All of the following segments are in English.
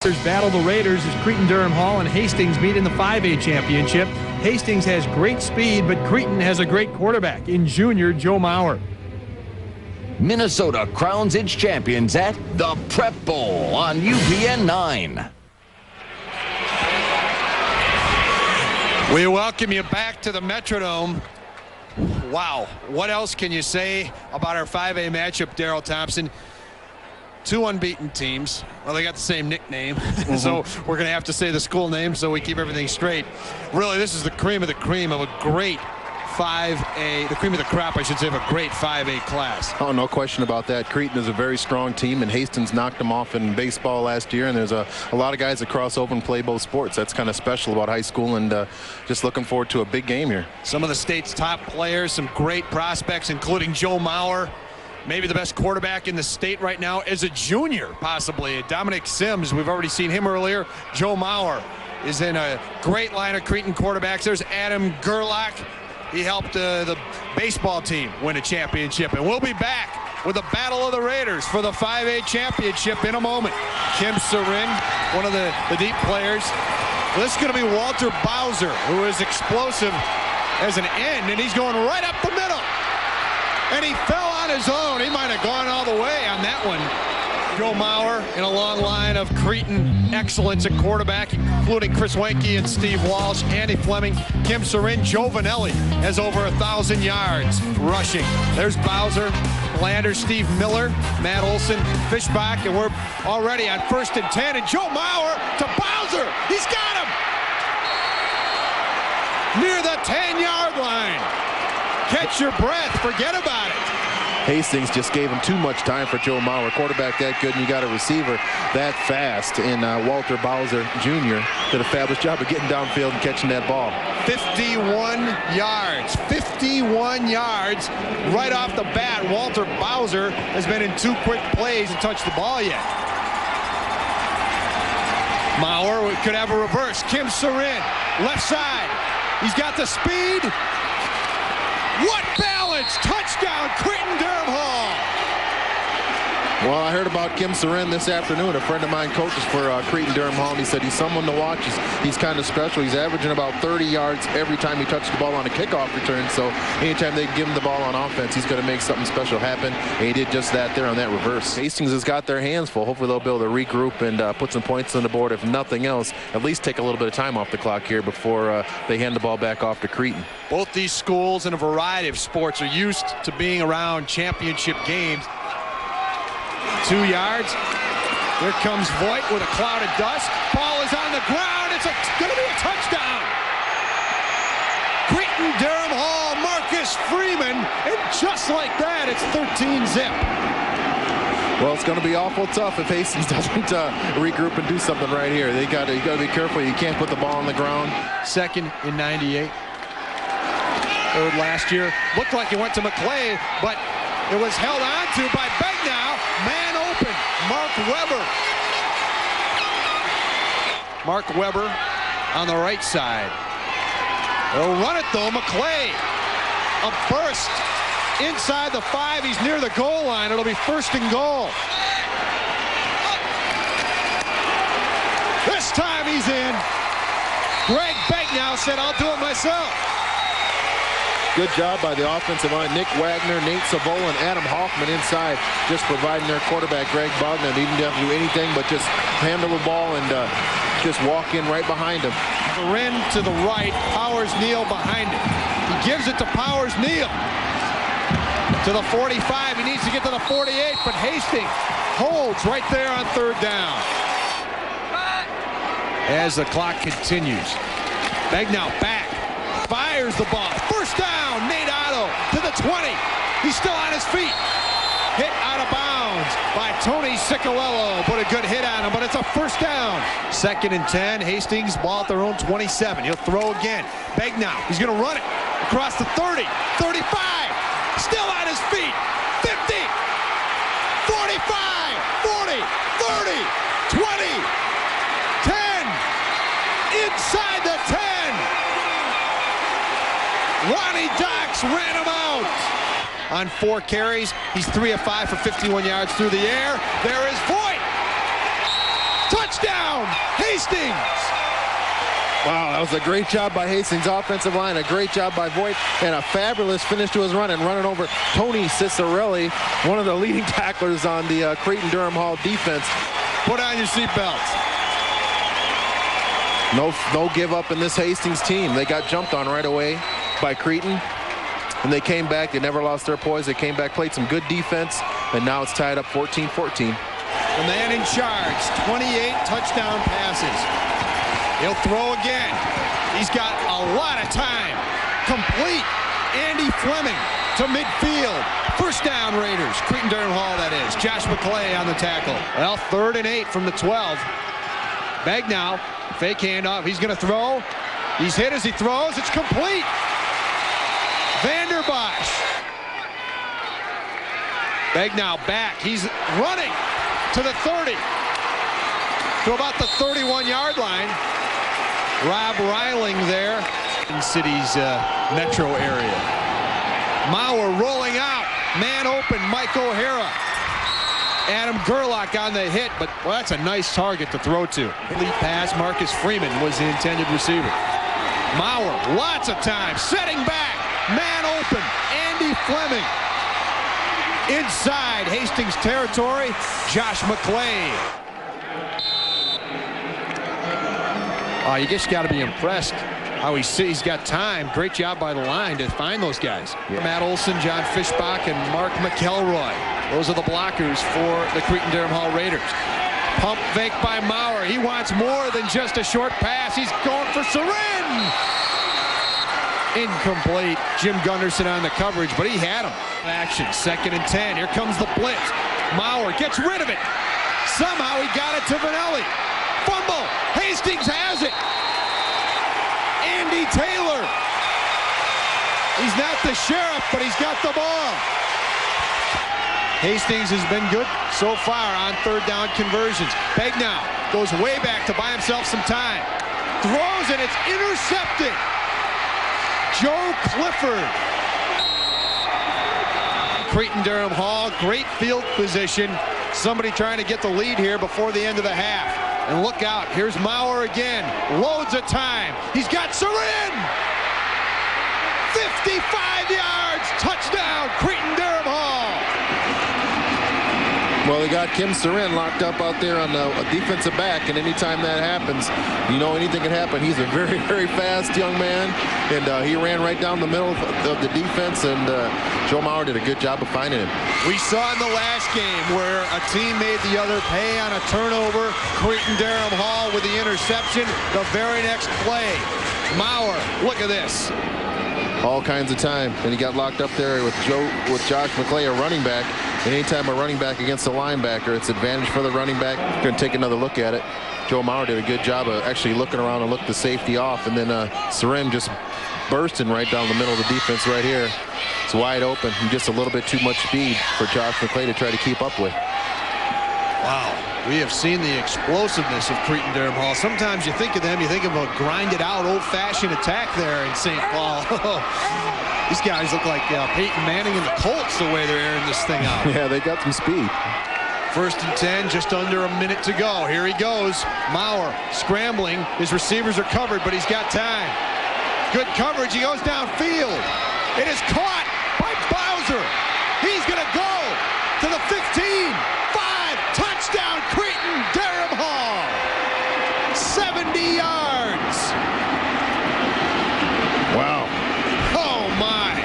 Battle the Raiders as Cretin-Derham Hall and Hastings meet in the 5A championship. Hastings has great speed, but Cretin has a great quarterback in junior Joe Mauer. Minnesota crowns its champions at the Prep Bowl on UPN 9. We welcome you back to the Metrodome. Wow, what else can you say about our 5A matchup, Darryl Thompson? Two unbeaten teams. Well, they got the same nickname, so we're going to have to say the school name so we keep everything straight. Really, this is the cream of the cream of a great 5A, the cream of the crop, I should say, of a great 5A class. Oh, no question about that. Cretin is a very strong team, and Hastings knocked them off in baseball last year, and there's a lot of guys that cross over and play both sports. That's kind of special about high school, and just looking forward to a big game here. Some of the state's top players, some great prospects, including Joe Mauer. Maybe the best quarterback in the state right now as a junior, possibly. Dominic Sims, we've already seen him earlier. Joe Mauer is in a great line of Cretin quarterbacks. There's Adam Gerlach. He helped the baseball team win a championship. And we'll be back with the Battle of the Raiders for the 5A championship in a moment. Kim Sarin, one of the deep players. This is going to be Walter Bowser, who is explosive as an end, and he's going right up the middle. And he fell on his own. He might have gone all the way on that one. Joe Mauer in a long line of Cretin excellence at quarterback, including Chris Wenke and Steve Walsh, Andy Fleming, Kim Sarin. Joe Vanelli has over 1,000 yards rushing. There's Bowser, Lander, Steve Miller, Matt Olson, Fishbach, and we're already on 1st and 10. And Joe Mauer to Bowser. He's got him near the 10-yard line. Catch your breath. Forget about it. Hastings just gave him too much time for Joe Mauer. Quarterback that good, and you got a receiver that fast in Walter Bowser Jr. Did a fabulous job of getting downfield and catching that ball. 51 yards. 51 yards right off the bat. Walter Bowser has been in 2 quick plays and touched the ball yet. Mauer could have a reverse. Kim Sarin, left side. He's got the speed. What balance! Touchdown, Cretin-Derham Hall! Well, I heard about Kim Sarin this afternoon. A friend of mine coaches for Cretin-Derham Hall, and he said he's someone to watch. He's kind of special. He's averaging about 30 yards every time he touches the ball on a kickoff return. So anytime they give him the ball on offense, he's going to make something special happen. And he did just that there on that reverse. Hastings has got their hands full. Hopefully they'll be able to regroup and put some points on the board. If nothing else, at least take a little bit of time off the clock here before they hand the ball back off to Cretin. Both these schools in a variety of sports are used to being around championship games. 2 yards. Here comes Voigt with a cloud of dust. Ball is on the ground. It's going to be a touchdown. Cretin-Derham Hall, Marcus Freeman, and just like that, it's 13-zip. Well, it's going to be awful tough if Hastings doesn't regroup and do something right here. You got to be careful. You can't put the ball on the ground. 2nd and 98. 3rd last year. Looked like it went to McClay, but it was held on to by Begnow. Man open, Mark Weber. Mark Weber on the right side. They'll run it though. McClay, a burst inside the 5. He's near the goal line. It'll be 1st and goal. This time he's in. Greg Begnow said, "I'll do it myself." Good job by the offensive line. Nick Wagner, Nate Savola, and Adam Hoffman inside, just providing their quarterback, Greg Bogner. They didn't have to do anything but just handle the ball and just walk in right behind him. Sarin to the right, Powers Neal behind him. He gives it to Powers Neal. To the 45, he needs to get to the 48, but Hastings holds right there on 3rd down. As the clock continues, Begnow back, fires the ball. 1st down, Nate Otto to the 20. He's still on his feet. Hit out of bounds by Tony Ciccolello. Put a good hit on him, but it's a 1st down. 2nd and 10, Hastings ball at their own 27. He'll throw again. Begnow, he's going to run it across the 30, 35. Still on his feet. 50, 45, 40, 30, 20, 10. Inside the 10. Ronnie Docks ran him out. On 4 carries, he's 3 of 5 for 51 yards through the air. There is Voigt. Touchdown! Wow, that was a great job by Hastings' offensive line, a great job by Voigt, and a fabulous finish to his run and running over Tony Cicerelli, one of the leading tacklers on the Cretin-Derham Hall defense. Put on your seatbelts. No give up in this Hastings team. They got jumped on right away by Cretin, and they came back. They never lost their poise. They came back, played some good defense, and now it's tied up 14-14. The man in charge, 28 touchdown passes. He'll throw again. He's got a lot of time. Complete. Andy Fleming to midfield. First down, Raiders. Cretin-Derham Hall, that is. Josh McClay on the tackle. Well, 3rd and 8 from the 12. Bagnall, fake handoff. He's going to throw. He's hit as he throws. It's complete. Vanderbosch. Bagnall back. He's running to the 30. To about the 31-yard line. Rob Reiling there in City's metro area. Mauer rolling out. Man open, Mike O'Hara. Adam Gerlach on the hit, but well, that's a nice target to throw to. Lead pass, Marcus Freeman was the intended receiver. Mauer, lots of time, setting back. Man open, Andy Fleming. Inside Hastings territory, Josh McClay. You just got to be impressed how he's got time. Great job by the line to find those guys. Yeah. Matt Olson, John Fishbach, and Mark McElroy. Those are the blockers for the Cretin-Derham Hall Raiders. Pump fake by Mauer. He wants more than just a short pass. He's going for Sarin. Incomplete. Jim Gunderson on the coverage, but he had him. Action, 2nd and 10. Here comes the blitz. Mauer gets rid of it. Somehow he got it to Vanelli. Fumble. Hastings has it. Andy Taylor. He's not the sheriff, but he's got the ball. Hastings has been good so far on 3rd down conversions. Bagnall goes way back to buy himself some time. Throws and it's intercepted. Joe Clifford. Cretin-Derham Hall, great field position. Somebody trying to get the lead here before the end of the half. And look out, here's Mauer again. Loads of time. He's got Sarin. 55 yards. Touchdown, Cretin-Derham Hall. Well, they got Kim Sarin locked up out there on the defensive back, and anytime that happens, you know anything can happen. He's a very, very fast young man, and he ran right down the middle of the defense, and Joe Mauer did a good job of finding him. We saw in the last game where a team made the other pay on a turnover. Cretin-Derham Hall with the interception. The very next play, Mauer, look at this. All kinds of time, and he got locked up there with Josh McClay, a running back. And anytime a running back against a linebacker, it's advantage for the running back. Going to take another look at it. Joe Mauer did a good job of actually looking around and looked the safety off, and then Sarin just bursting right down the middle of the defense right here. It's wide open and just a little bit too much speed for Josh McClay to try to keep up with. Wow, we have seen the explosiveness of Cretin-Derham Hall. Sometimes you think of them, you think of a grinded out old-fashioned attack there in St. Paul. These guys look like Peyton Manning and the Colts the way they're airing this thing out. Yeah, they got some speed. 1st and 10, just under a minute to go. Here he goes. Mauer scrambling. His receivers are covered, but he's got time. Good coverage. He goes downfield. It is caught by Bowser. He's going to go to the 15. 5. Touchdown, Cretin-Derham Hall. 70 yards. Wow. Oh, my.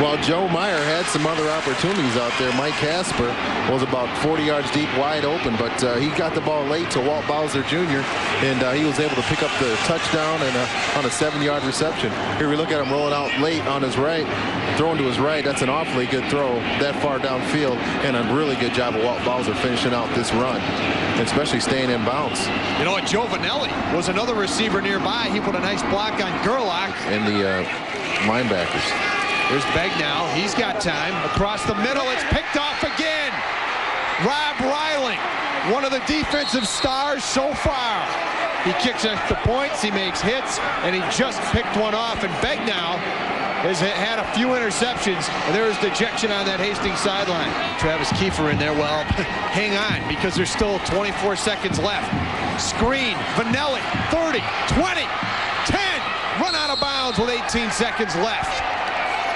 Well, Joe Meyer had some other opportunities out there. Mike Casper was about 40 yards deep, wide open, but he got the ball late to Walt Bowser Jr., and he was able to pick up the touchdown and on a 7-yard reception. Here we look at him rolling out late on his right, throwing to his right. That's an awfully good throw that far downfield, and a really good job of Walt Bowser finishing out this run, especially staying in bounds. You know what? Joe Vanelli was another receiver nearby. He put a nice block on Gerlach. And the linebackers. There's Bagnall. He's got time. Across the middle, it's picked off again. Rob Reiling, one of the defensive stars so far. He kicks extra points, he makes hits, and he just picked one off. And Bagnall has had a few interceptions, and there is dejection on that Hastings sideline. Travis Kiefer in there. Well, hang on, because there's still 24 seconds left. Screen, Vanelli, 30, 20, 10. Run out of bounds with 18 seconds left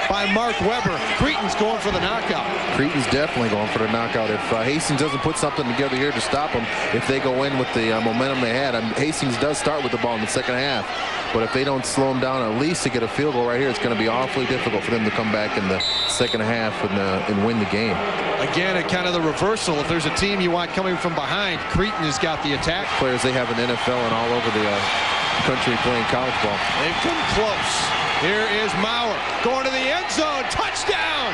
by Mark Weber. Cretin's going for the knockout. Cretin's definitely going for the knockout. If Hastings doesn't put something together here to stop them, if they go in with the momentum they had, Hastings does start with the ball in the second half. But if they don't slow them down at least to get a field goal right here, it's going to be awfully difficult for them to come back in the second half and win the game. Again, kind of the reversal. If there's a team you want coming from behind, Cretin has got the attack. Players they have in NFL and all over the country playing college ball. They've come close. Here is Maurer going to the end zone. Touchdown!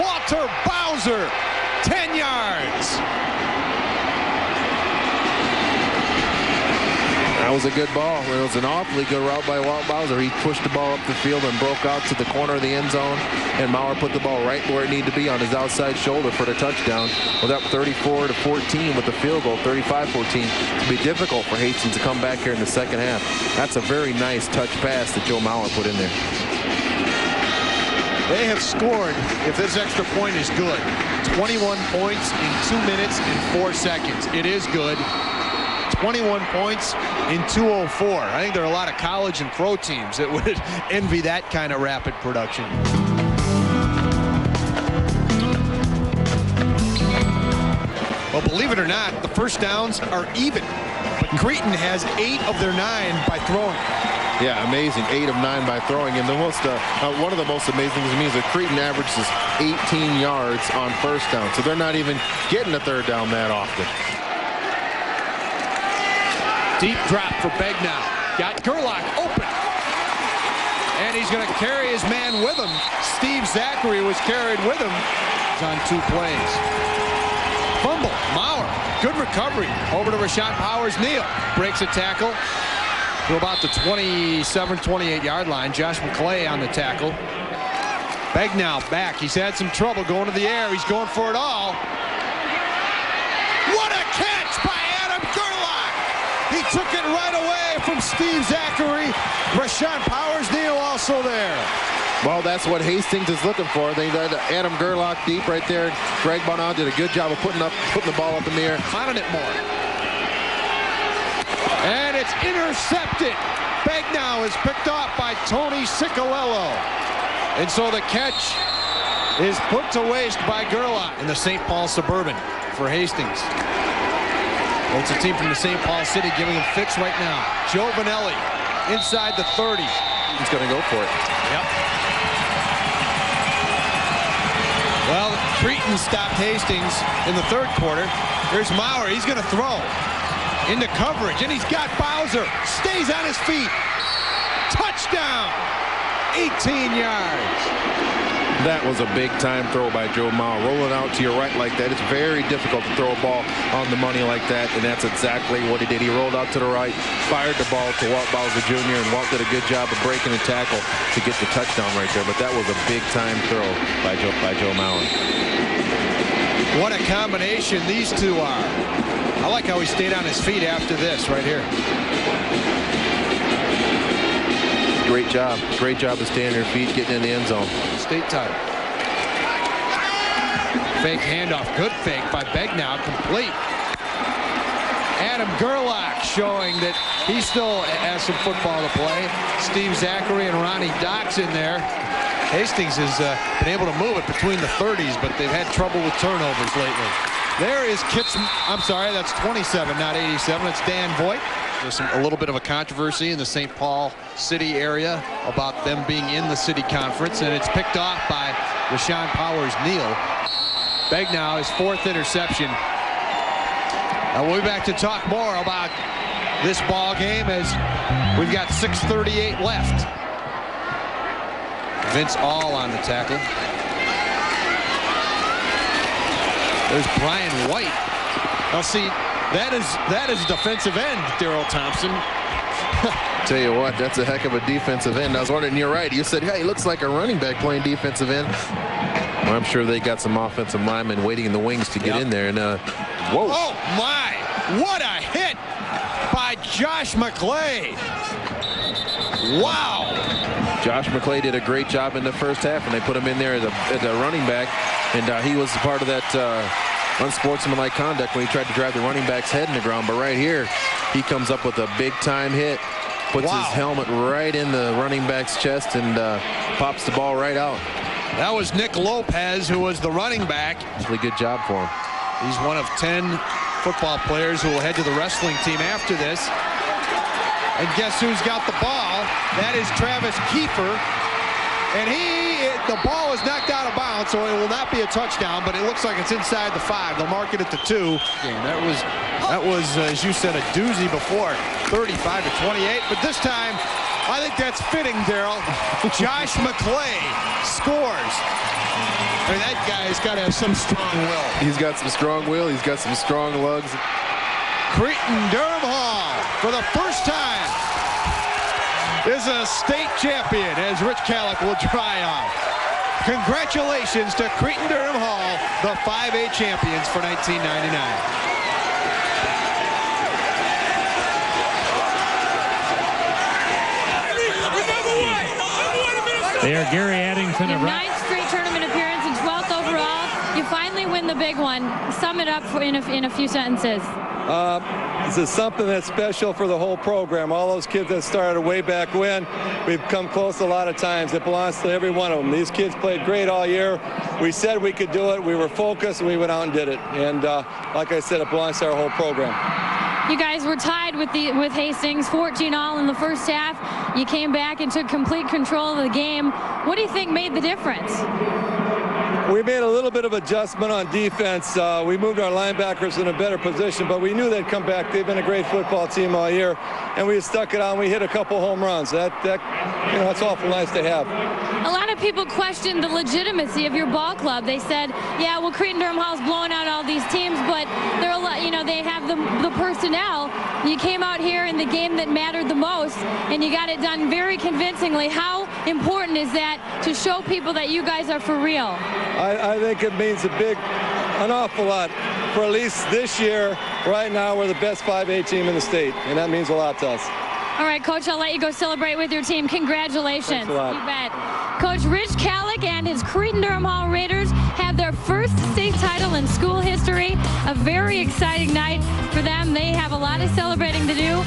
Walter Bowser, 10 yards. That was a good ball. It was an awfully good route by Walt Bowser. He pushed the ball up the field and broke out to the corner of the end zone, and Maurer put the ball right where it needed to be on his outside shoulder for the touchdown. With up 34-14 with the field goal, 35-14. It'll be difficult for Hastings to come back here in the second half. That's a very nice touch pass that Joe Maurer put in there. They have scored, if this extra point is good, 21 points in 2 minutes and 4 seconds. It is good. 21 points in 2:04. I think there are a lot of college and pro teams that would envy that kind of rapid production. Well, believe it or not, the first downs are even, but Cretin has 8 of their 9 by throwing. Yeah, amazing. 8 of 9 by throwing. And the most, one of the most amazing things to me is that Cretin averages 18 yards on first down. So they're not even getting a third down that often. Deep drop for Begnow. Got Gerlach open. And he's going to carry his man with him. Steve Zachary was carried with him. He's on 2 plays. Fumble. Maurer. Good recovery. Over to Rashawn Powers. Neal breaks a tackle to about the 27, 28-yard line. Josh McClay on the tackle. Begnow back. He's had some trouble going to the air. He's going for it all. What a catch by Adam Gerlach! He took it right away from Steve Zachary. Rashawn Powers, Neal also there. Well, that's what Hastings is looking for. They got Adam Gerlach deep right there. Greg Bonneau did a good job of putting the ball up in the air. Finding it more. And it's intercepted. Begnow is picked off by Tony Ciccolello. And so the catch is put to waste by Gerlach in the St. Paul Suburban for Hastings. Well, it's a team from the St. Paul City giving him fits right now. Joe Vanelli inside the 30. He's going to go for it. Yep. Well, Cretin stopped Hastings in the third quarter. Here's Maurer. He's going to throw into coverage, and he's got Bowser. Stays on his feet. Touchdown. 18 yards. That was a big-time throw by Joe Maurer. Rolling out to your right like that, it's very difficult to throw a ball on the money like that, and that's exactly what he did. He rolled out to the right, fired the ball to Walt Bowser Jr., and Walt did a good job of breaking the tackle to get the touchdown right there. But that was a big-time throw by Joe Maurer. What a combination these two are. I like how he stayed on his feet after this right here. Great job. Great job of staying on your feet, getting in the end zone. State title. Fake handoff. Good fake by Begnow. Complete. Adam Gerlach showing that he still has some football to play. Steve Zachary and Ronnie Docks in there. Hastings has been able to move it between the 30s, but they've had trouble with turnovers lately. There is Kits. I'm sorry, that's 27, not 87. It's Dan Voigt. There's a little bit of a controversy in the St. Paul City area about them being in the city conference, and it's picked off by Rashawn Powers Neal. Begnow, his 4th interception. And we'll be back to talk more about this ball game as we've got 6:38 left. Vince All on the tackle. There's Brian White. Now see, that is defensive end, Darrell Thompson. Tell you what, that's a heck of a defensive end. I was wondering, you're right. You said, hey, he looks like a running back playing defensive end. Well, I'm sure they got some offensive linemen waiting in the wings to get in there. And whoa! Oh my! What a hit by Josh McClay! Wow! Josh McClay did a great job in the first half, and they put him in there as a running back, and he was part of that unsportsmanlike conduct when he tried to drive the running back's head in the ground. But right here, he comes up with a big-time hit, puts his helmet right in the running back's chest, and pops the ball right out. That was Nick Lopez, who was the running back. Really good job for him. He's one of 10 football players who will head to the wrestling team after this. And guess who's got the ball? That is Travis Kiefer. And the ball is knocked out of bounds, so it will not be a touchdown, but it looks like it's inside the 5. They'll mark it at the 2. That was, as you said, a doozy before, 35-28. But this time, I think that's fitting, Daryl. Josh McClay scores. I mean, that guy's got to have some strong will. He's got some strong will. He's got some strong lugs. Cretin-Derham Hall, for the first time, is a state champion, as Rich Kallick will try on. Congratulations to Cretin-Derham Hall, the 5A champions for 1999. There, Gary Addington. Your 9th straight tournament appearance and 12th overall. You finally win the big one. Sum it up in a few sentences. This is something that's special for the whole program. All those kids that started way back when, we've come close a lot of times. It belongs to every one of them. These kids played great all year. We said we could do it. We were focused, and we went out and did it. And like I said, it belongs to our whole program. You guys were tied with Hastings, 14-all in the first half. You came back and took complete control of the game. What do you think made the difference? We made a little bit of adjustment on defense. We moved our linebackers in a better position, but we knew they'd come back. They've been a great football team all year, and we stuck it on. We hit a couple home runs. That's awful nice to have. A lot of people questioned the legitimacy of your ball club. They said, yeah, well, Cretin-Derham Hall's blowing out all these teams, but they're a lot, they have the personnel. You came out here in the game that mattered the most, and you got it done very convincingly. How important is that to show people that you guys are for real? I think it means an awful lot. For at least this year, right now, we're the best 5A team in the state, and that means a lot to us. All right, Coach, I'll let you go celebrate with your team. Congratulations. Thanks a lot. You bet. Coach Rich Kallick and his Cretin-Derham Hall Raiders have their first state title in school history. A very exciting night for them. They have a lot of celebrating to do.